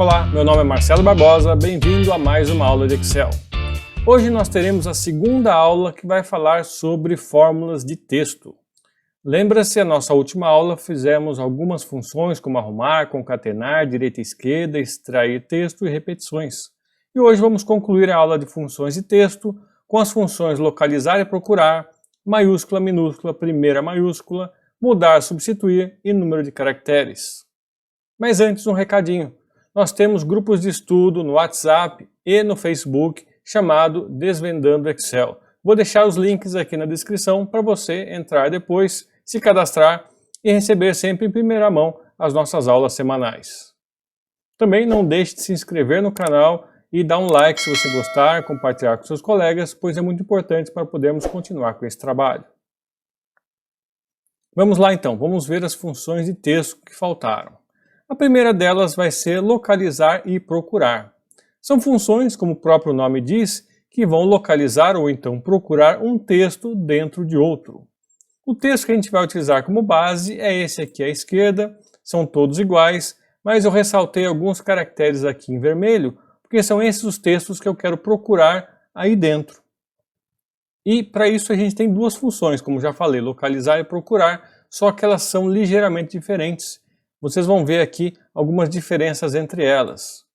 Olá, meu nome é Marcelo Barbosa, bem-vindo a mais uma aula de Excel. Hoje nós teremos a segunda aula que vai falar sobre fórmulas de texto. Lembra-se, a nossa última aula fizemos algumas funções como arrumar, concatenar, direita e esquerda, extrair texto e repetições. E hoje vamos concluir a aula de funções de texto com as funções localizar e procurar, maiúscula, minúscula, primeira maiúscula, mudar, substituir e número de caracteres. Mas antes um recadinho. Nós temos grupos de estudo no WhatsApp e no Facebook chamado Desvendando Excel. Vou deixar os links aqui na descrição para você entrar depois, se cadastrar e receber sempre em primeira mão as nossas aulas semanais. Também não deixe de se inscrever no canal e dar um like se você gostar, compartilhar com seus colegas, pois é muito importante para podermos continuar com esse trabalho. Vamos lá então, vamos ver as funções de texto que faltaram. A primeira delas vai ser localizar e procurar. São funções, como o próprio nome diz, que vão localizar ou então procurar um texto dentro de outro. O texto que a gente vai utilizar como base é esse aqui à esquerda, são todos iguais, mas eu ressaltei alguns caracteres aqui em vermelho, porque são esses os textos que eu quero procurar aí dentro. E para isso a gente tem duas funções, como já falei, localizar e procurar, só que elas são ligeiramente diferentes. Vocês vão ver aqui algumas diferenças entre elas.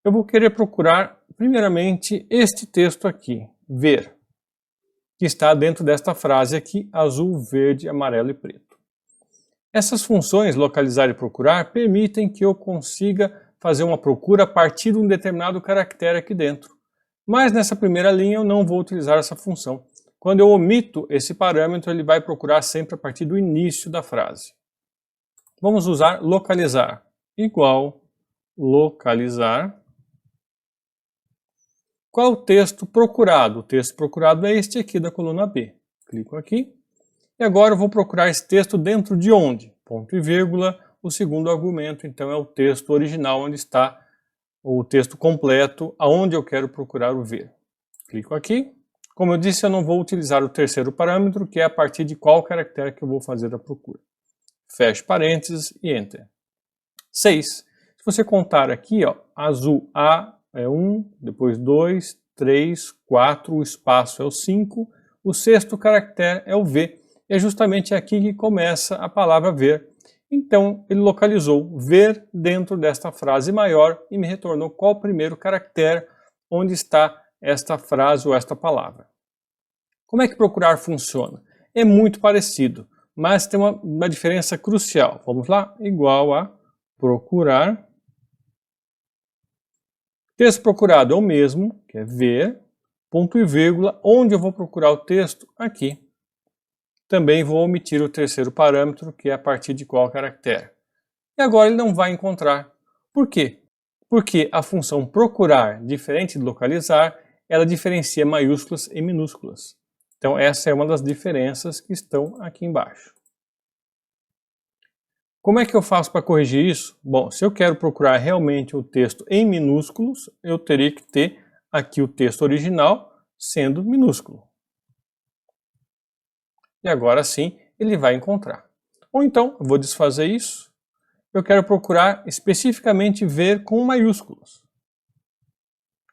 Eu vou querer procurar, primeiramente, este texto aqui, ver, que está dentro desta frase aqui, azul, verde, amarelo e preto. Essas funções, localizar e procurar, permitem que eu consiga fazer uma procura a partir de um determinado caractere aqui dentro. Mas nessa primeira linha eu não vou utilizar essa função. Quando eu omito esse parâmetro, ele vai procurar sempre a partir do início da frase. Vamos usar localizar, igual localizar. Qual o texto procurado? O texto procurado é este aqui da coluna B. Clico aqui. E agora eu vou procurar esse texto dentro de onde? Ponto e vírgula, o segundo argumento, então é o texto original, onde está o texto completo, aonde eu quero procurar o ver. Clico aqui. Como eu disse, eu não vou utilizar o terceiro parâmetro, que é a partir de qual caractere que eu vou fazer a procura. Fecho parênteses e Enter. 6. Se você contar aqui, ó, azul A é 1, depois 2, 3, 4, o espaço é o 5, o sexto caractere é o V. É justamente aqui que começa a palavra ver. Então, ele localizou ver dentro desta frase maior e me retornou qual o primeiro caractere onde está esta frase ou esta palavra. Como é que procurar funciona? É muito parecido, mas tem uma diferença crucial. Vamos lá? Igual a procurar. Texto procurado é o mesmo, que é ver, ponto e vírgula, onde eu vou procurar o texto? Aqui. Também vou omitir o terceiro parâmetro, que é a partir de qual caractere. E agora ele não vai encontrar. Por quê? Porque a função procurar, diferente de localizar, ela diferencia maiúsculas e minúsculas. Então essa é uma das diferenças que estão aqui embaixo. Como é que eu faço para corrigir isso? Bom, se eu quero procurar realmente o texto em minúsculos, eu teria que ter aqui o texto original sendo minúsculo. E agora sim ele vai encontrar. Ou então, eu vou desfazer isso. Eu quero procurar especificamente ver com maiúsculos.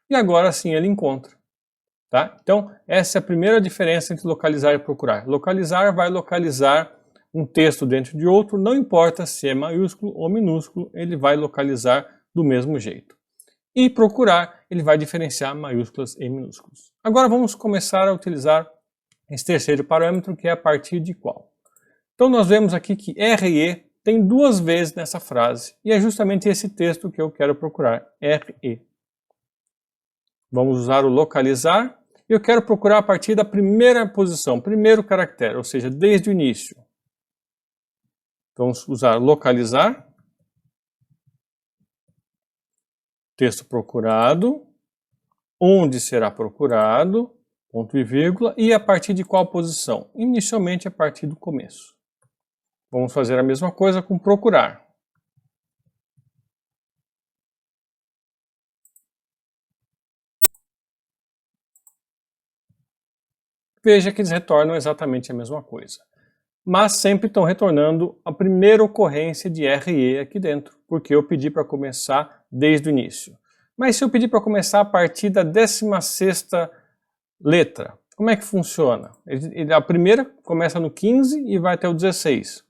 E agora sim ele encontra. Tá? Então, essa é a primeira diferença entre localizar e procurar. Localizar vai localizar um texto dentro de outro, não importa se é maiúsculo ou minúsculo, ele vai localizar do mesmo jeito. E procurar, ele vai diferenciar maiúsculas e minúsculos. Agora vamos começar a utilizar esse terceiro parâmetro, que é a partir de qual. Então nós vemos aqui que RE tem duas vezes nessa frase, e é justamente esse texto que eu quero procurar, RE. Vamos usar o localizar, e eu quero procurar a partir da primeira posição, primeiro caractere, ou seja, desde o início. Vamos usar localizar, texto procurado, onde será procurado, ponto e vírgula, e a partir de qual posição? Inicialmente a partir do começo. Vamos fazer a mesma coisa com procurar. Veja que eles retornam exatamente a mesma coisa. mas sempre estão retornando a primeira ocorrência de RE aqui dentro, porque eu pedi para começar desde o início. Mas se eu pedir para começar a partir da 16ª letra, como é que funciona? A primeira começa no 15 e vai até o 16.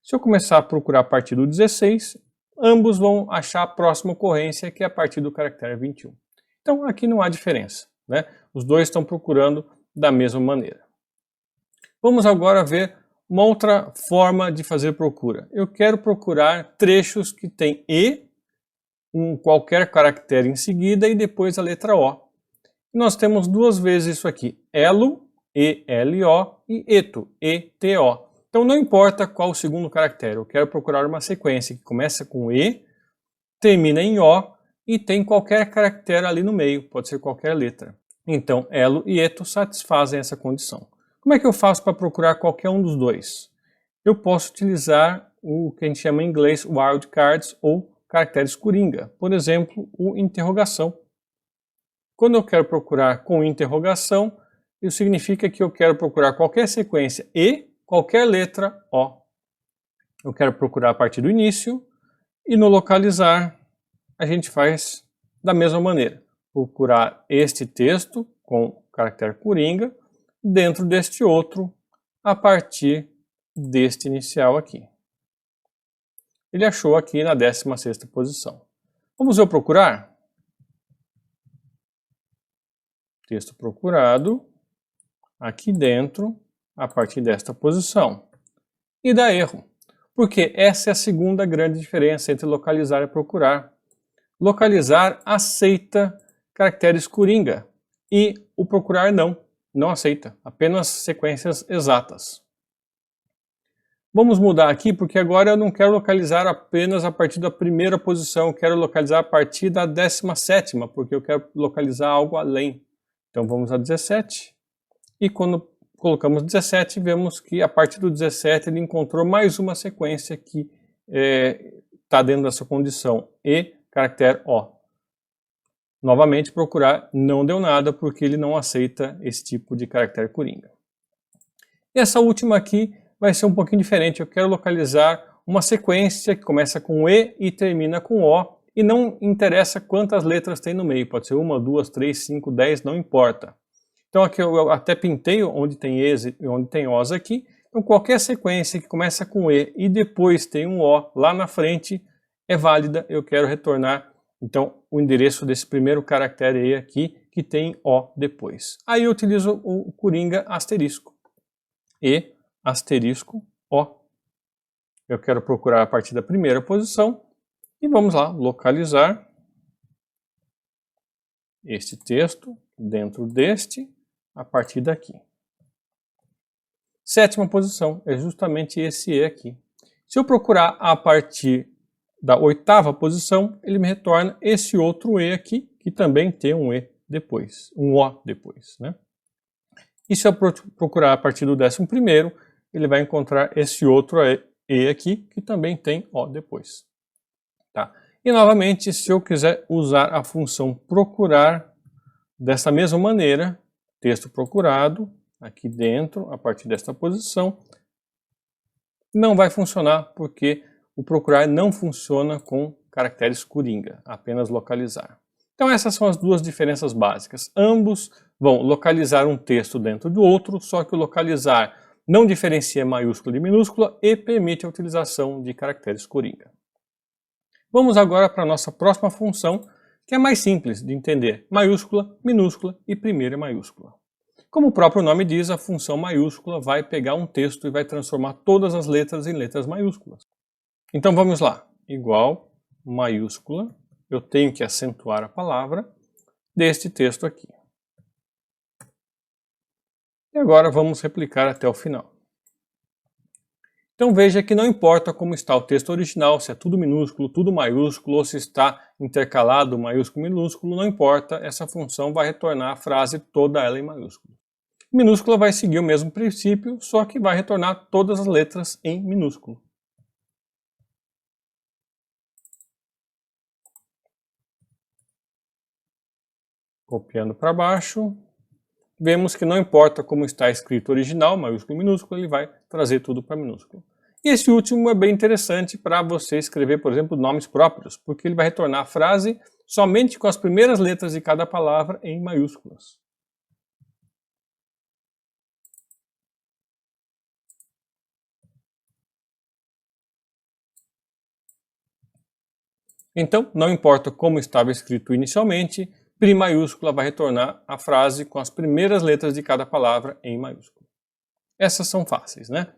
Se eu começar a procurar a partir do 16, ambos vão achar a próxima ocorrência, que é a partir do caractere 21. Então aqui não há diferença, né? Os dois estão procurando da mesma maneira. Vamos agora ver uma outra forma de fazer procura. Eu quero procurar trechos que tem E, qualquer caractere em seguida e depois a letra O. Nós temos duas vezes isso aqui, elo, E-L-O, e eto, E-T-O. Então não importa qual o segundo caractere, eu quero procurar uma sequência que começa com E, termina em O e tem qualquer caractere ali no meio, pode ser qualquer letra. Então elo e eto satisfazem essa condição. Como é que eu faço para procurar qualquer um dos dois? Eu posso utilizar o que a gente chama em inglês wildcards ou caracteres coringa, por exemplo, o interrogação. Quando eu quero procurar com interrogação, isso significa que eu quero procurar qualquer sequência E, qualquer letra O. Eu quero procurar a partir do início e no localizar a gente faz da mesma maneira. Procurar este texto com caractere coringa dentro deste outro a partir deste inicial aqui. Ele achou aqui na 16ª posição. Vamos ver o procurar? Texto procurado, aqui dentro, a partir desta posição. E dá erro, porque essa é a segunda grande diferença entre localizar e procurar. Localizar aceita caracteres coringa e o procurar não aceita, apenas sequências exatas. Vamos mudar aqui porque agora eu não quero localizar apenas a partir da primeira posição, eu quero localizar a partir da 17ª, porque eu quero localizar algo além. Então vamos a 17 e quando colocamos 17 vemos que a partir do 17 ele encontrou mais uma sequência que está dentro dessa condição E, caractere O. Novamente procurar não deu nada porque ele não aceita esse tipo de caractere coringa. E essa última aqui vai ser um pouquinho diferente, eu quero localizar uma sequência que começa com E e termina com O, e não interessa quantas letras tem no meio, pode ser 1, 2, 3, 5, 10, não importa. Então aqui eu até pintei onde tem E's e onde tem O's aqui, então qualquer sequência que começa com E e depois tem um O lá na frente é válida, eu quero retornar então o endereço desse primeiro caractere E aqui, que tem O depois. Aí eu utilizo o coringa asterisco, E asterisco O. Eu quero procurar a partir da primeira posição e vamos lá, localizar este texto dentro deste, a partir daqui. 7ª posição é justamente esse E aqui. Se eu procurar a partir da 8ª posição, ele me retorna esse outro E aqui, que também tem um E depois, um O depois, né? E se eu procurar a partir do 11º, ele vai encontrar esse outro E aqui, que também tem O depois. Tá? E novamente, se eu quiser usar a função procurar dessa mesma maneira, texto procurado, aqui dentro, a partir desta posição, não vai funcionar porque o procurar não funciona com caracteres coringa, apenas localizar. Então essas são as duas diferenças básicas. Ambos vão localizar um texto dentro do outro, só que o localizar não diferencia maiúscula de minúscula e permite a utilização de caracteres coringa. Vamos agora para a nossa próxima função, que é mais simples de entender: maiúscula, minúscula e primeira maiúscula. Como o próprio nome diz, a função maiúscula vai pegar um texto e vai transformar todas as letras em letras maiúsculas. Então vamos lá, igual maiúscula, eu tenho que acentuar a palavra deste texto aqui. E agora vamos replicar até o final. Então veja que não importa como está o texto original, se é tudo minúsculo, tudo maiúsculo, ou se está intercalado maiúsculo e minúsculo, não importa, essa função vai retornar a frase toda ela em maiúsculo. Minúscula vai seguir o mesmo princípio, só que vai retornar todas as letras em minúsculo. Copiando para baixo, vemos que não importa como está escrito original, maiúsculo e minúsculo, ele vai trazer tudo para minúsculo. E esse último é bem interessante para você escrever, por exemplo, nomes próprios, porque ele vai retornar a frase somente com as primeiras letras de cada palavra em maiúsculas. Então, não importa como estava escrito inicialmente, Pri maiúscula vai retornar a frase com as primeiras letras de cada palavra em maiúsculo. Essas são fáceis, né?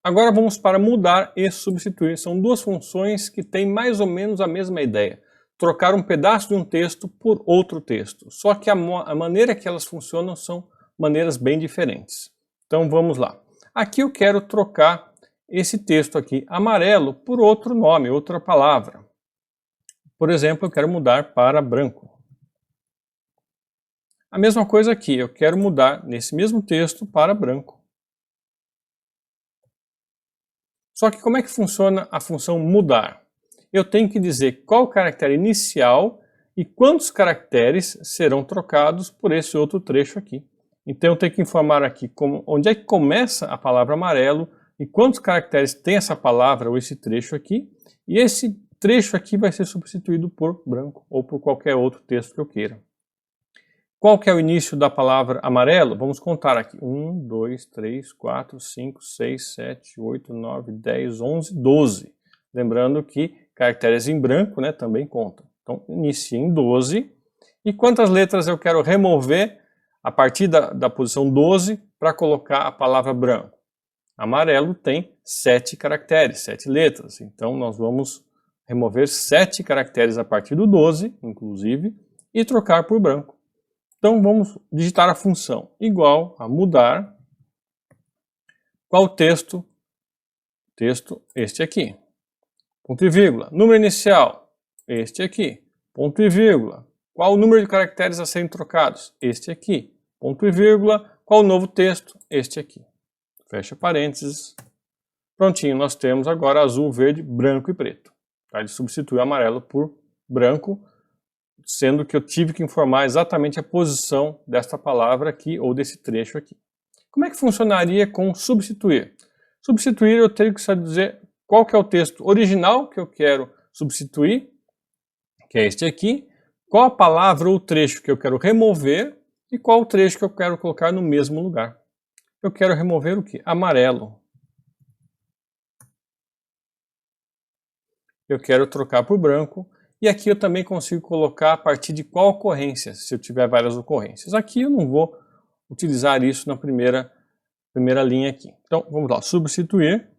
Agora vamos para mudar e substituir. São duas funções que têm mais ou menos a mesma ideia. Trocar um pedaço de um texto por outro texto. Só que a maneira que elas funcionam são maneiras bem diferentes. Então vamos lá. Aqui eu quero trocar esse texto aqui, amarelo, por outro nome, outra palavra. Por exemplo, eu quero mudar para branco. A mesma coisa aqui, eu quero mudar nesse mesmo texto para branco. Só que como é que funciona a função mudar? Eu tenho que dizer qual o caractere inicial e quantos caracteres serão trocados por esse outro trecho aqui. Então eu tenho que informar aqui onde é que começa a palavra amarelo e quantos caracteres tem essa palavra ou esse trecho aqui. E esse trecho aqui vai ser substituído por branco ou por qualquer outro texto que eu queira. Qual que é o início da palavra amarelo? Vamos contar aqui. 1, 2, 3, 4, 5, 6, 7, 8, 9, 10, 11, 12. Lembrando que caracteres em branco, né, também contam. Então, inicia em 12. E quantas letras eu quero remover a partir da posição 12 para colocar a palavra branco? Amarelo tem 7 caracteres, 7 letras. Então, nós vamos remover 7 caracteres a partir do 12, inclusive, e trocar por branco. Então vamos digitar a função igual a mudar, qual texto este aqui, ponto e vírgula, número inicial, este aqui, ponto e vírgula, qual o número de caracteres a serem trocados, este aqui, ponto e vírgula, qual o novo texto, este aqui, fecha parênteses, prontinho, nós temos agora azul, verde, branco e preto, tá? Ele substitui o amarelo por branco, sendo que eu tive que informar exatamente a posição desta palavra aqui ou desse trecho aqui. Como é que funcionaria com substituir? Substituir eu teria que só dizer qual que é o texto original que eu quero substituir, que é este aqui, qual a palavra ou trecho que eu quero remover e qual o trecho que eu quero colocar no mesmo lugar. Eu quero remover o que? Amarelo. Eu quero trocar por branco. E aqui eu também consigo colocar a partir de qual ocorrência, se eu tiver várias ocorrências. Aqui eu não vou utilizar isso na primeira linha aqui. Então, vamos lá, substituir.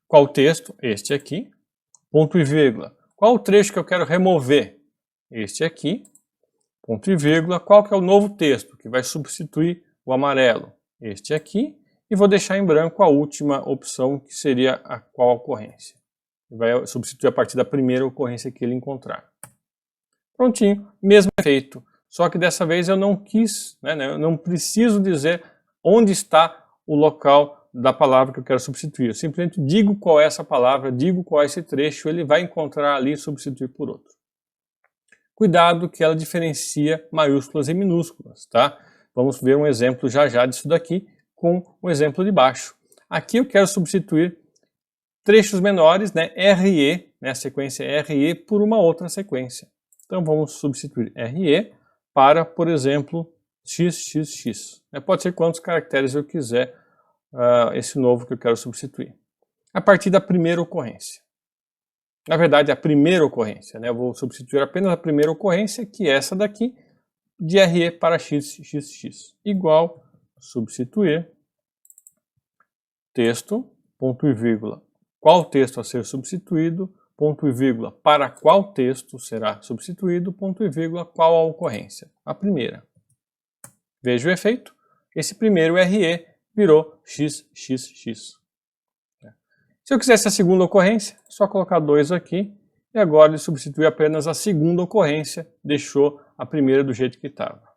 Qual texto? Este aqui. Ponto e vírgula. Qual o trecho que eu quero remover? Este aqui. Ponto e vírgula. Qual que é o novo texto que vai substituir o amarelo? Este aqui. E vou deixar em branco a última opção, que seria a qual ocorrência. Vai substituir a partir da primeira ocorrência que ele encontrar. Prontinho, mesmo efeito. Só que dessa vez eu não quis, eu não preciso dizer onde está o local da palavra que eu quero substituir. Eu simplesmente digo qual é essa palavra, digo qual é esse trecho, ele vai encontrar ali e substituir por outro. Cuidado que ela diferencia maiúsculas e minúsculas, tá? Vamos ver um exemplo já disso daqui com o exemplo de baixo. Aqui eu quero substituir trechos menores, RE, a sequência RE, por uma outra sequência. Então vamos substituir RE para, por exemplo, XXX. Pode ser quantos caracteres eu quiser, esse novo que eu quero substituir. A partir da primeira ocorrência. Na verdade, a primeira ocorrência. Eu vou substituir apenas a primeira ocorrência, que é essa daqui, de RE para XXX. Igual, substituir, texto, ponto e vírgula, qual texto a ser substituído, ponto e vírgula, para qual texto será substituído, ponto e vírgula, qual a ocorrência? A primeira. Veja o efeito. Esse primeiro RE virou XXX. Se eu quisesse a segunda ocorrência, é só colocar 2 aqui, e agora ele substitui apenas a segunda ocorrência, deixou a primeira do jeito que estava.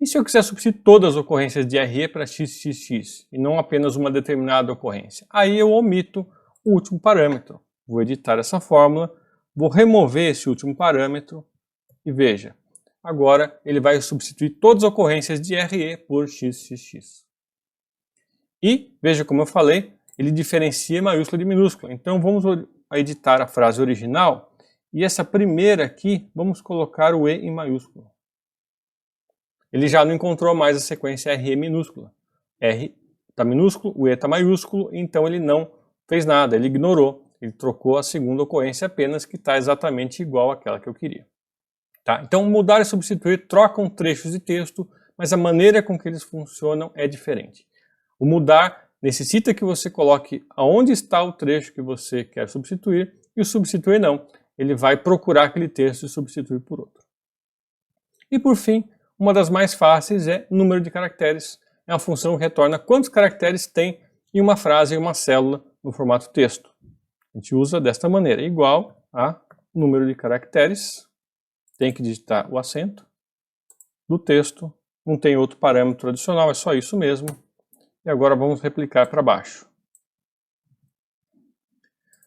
E se eu quiser substituir todas as ocorrências de RE para XXX, e não apenas uma determinada ocorrência? Aí eu omito o último parâmetro. Vou editar essa fórmula, vou remover esse último parâmetro, e veja, agora ele vai substituir todas as ocorrências de RE por XXX. E, veja como eu falei, ele diferencia maiúscula de minúscula. Então vamos editar a frase original, e essa primeira aqui, vamos colocar o E em maiúsculo. Ele já não encontrou mais a sequência RE minúscula. R está minúsculo, o E está maiúsculo, então ele não fez nada, ele ignorou. Ele trocou a segunda ocorrência apenas, que está exatamente igual àquela que eu queria. Tá? Então mudar e substituir trocam trechos de texto, mas a maneira com que eles funcionam é diferente. O mudar necessita que você coloque aonde está o trecho que você quer substituir, e o substituir não. Ele vai procurar aquele texto e substituir por outro. E por fim, uma das mais fáceis é número de caracteres. É uma função que retorna quantos caracteres tem em uma frase, em uma célula, no formato texto. A gente usa desta maneira, igual a número de caracteres, tem que digitar o acento do texto, não tem outro parâmetro adicional, é só isso mesmo. E agora vamos replicar para baixo.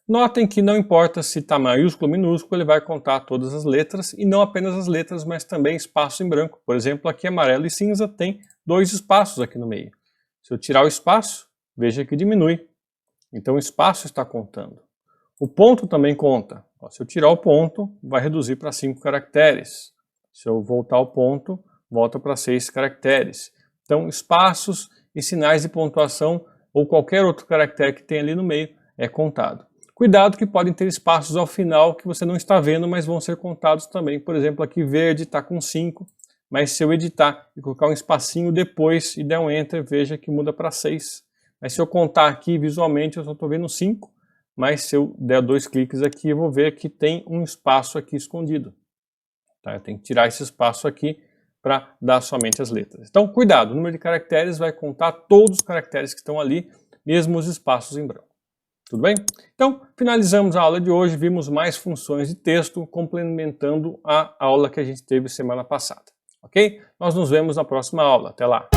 Notem que não importa se está maiúsculo ou minúsculo, ele vai contar todas as letras, e não apenas as letras, mas também espaço em branco. Por exemplo, aqui amarelo e cinza tem 2 espaços aqui no meio. Se eu tirar o espaço, veja que diminui. Então o espaço está contando. O ponto também conta. Se eu tirar o ponto, vai reduzir para 5 caracteres. Se eu voltar ao ponto, volta para 6 caracteres. Então espaços e sinais de pontuação ou qualquer outro caractere que tem ali no meio é contado. Cuidado que podem ter espaços ao final que você não está vendo, mas vão ser contados também. Por exemplo, aqui verde está com 5, mas se eu editar e colocar um espacinho depois e der um Enter, veja que muda para 6. Mas se eu contar aqui visualmente, eu só estou vendo 5, mas se eu der 2 cliques aqui, eu vou ver que tem um espaço aqui escondido. Tá? Eu tenho que tirar esse espaço aqui para dar somente as letras. Então, cuidado, o número de caracteres vai contar todos os caracteres que estão ali, mesmo os espaços em branco. Tudo bem? Então, finalizamos a aula de hoje, vimos mais funções de texto, complementando a aula que a gente teve semana passada. Ok? Nós nos vemos na próxima aula. Até lá!